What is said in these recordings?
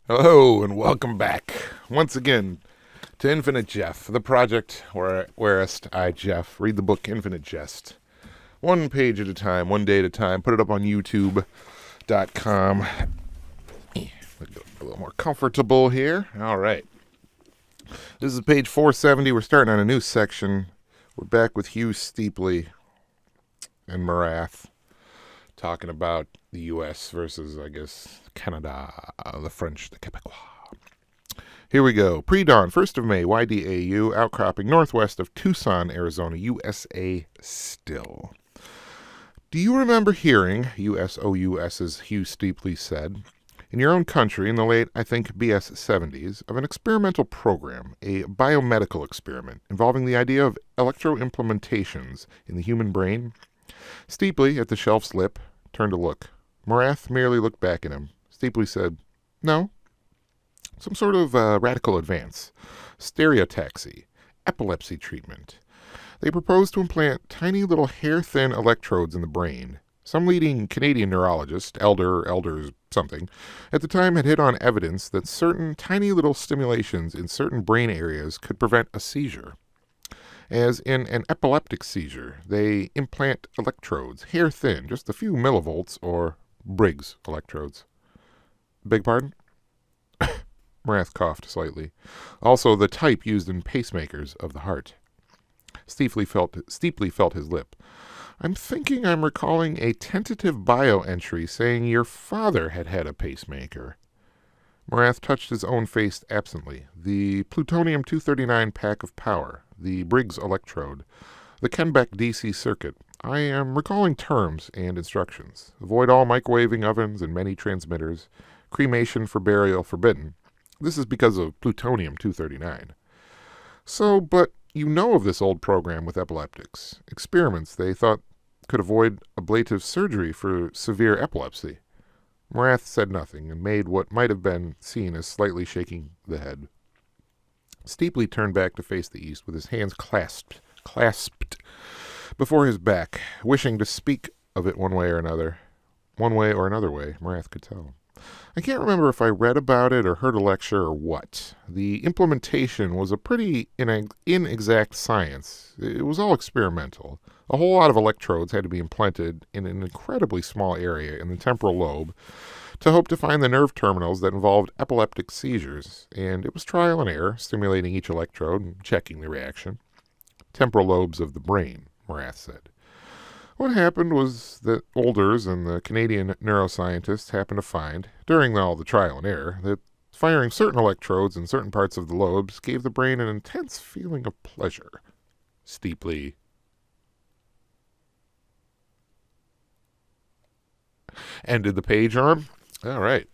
Hello and welcome back once again to Infinite Jeff, the project whereest I, Jeff, read the book Infinite Jest. One page at a time, one day at a time. Put it up on YouTube.com. A little more comfortable here. All right. This is page 470. We're starting on a new section. We're back with Hugh Steepley and Morath talking about the U.S. versus, I guess, Canada, the French, the Quebecois. Here we go. Pre-dawn, 1st of May, YDAU, outcropping northwest of Tucson, Arizona, USA still. Do you remember hearing, USOUS as Hugh Steepley said, in your own country in the late, I think, BS 70s, of an experimental program, a biomedical experiment, involving the idea of electro-implementations in the human brain? Steepley, at the shelf's lip, turned to look. Morath merely looked back at him. Steepley said, "No. Some sort of radical advance. Stereotaxy. Epilepsy treatment. They propose to implant tiny little hair-thin electrodes in the brain. Some leading Canadian neurologist, elders something, at the time had hit on evidence that certain tiny little stimulations in certain brain areas could prevent a seizure. As in an epileptic seizure, they implant electrodes, hair-thin, just a few millivolts, or Briggs electrodes." "Beg pardon?" Morath coughed slightly. "Also the type used in pacemakers of the heart." Steepley felt his lip. "I'm thinking I'm recalling a tentative bio entry saying your father had had a pacemaker." Morath touched his own face absently. "The plutonium-239 pack of power, the Briggs electrode, the Kenbeck DC circuit. I am recalling terms and instructions. Avoid all microwaving ovens and many transmitters. Cremation for burial forbidden. This is because of plutonium-239. So, but you know of this old program with epileptics. Experiments they thought could avoid ablative surgery for severe epilepsy." Morath said nothing, and made what might have been seen as slightly shaking the head. Steepley turned back to face the east, with his hands clasped before his back, wishing to speak of it one way or another. One way or another way, Morath could tell. "I can't remember if I read about it or heard a lecture or what. The implementation was a pretty inexact science. It was all experimental. A whole lot of electrodes had to be implanted in an incredibly small area in the temporal lobe to hope to find the nerve terminals that involved epileptic seizures, and it was trial and error, stimulating each electrode and checking the reaction. Temporal lobes of the brain," Morath said. "What happened was that Olders and the Canadian neuroscientists happened to find, during all the trial and error, that firing certain electrodes in certain parts of the lobes gave the brain an intense feeling of pleasure." Steepley ended the page on. All right.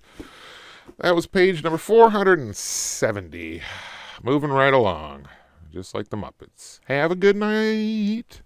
That was page number 470. Moving right along, just like the Muppets. Have a good night.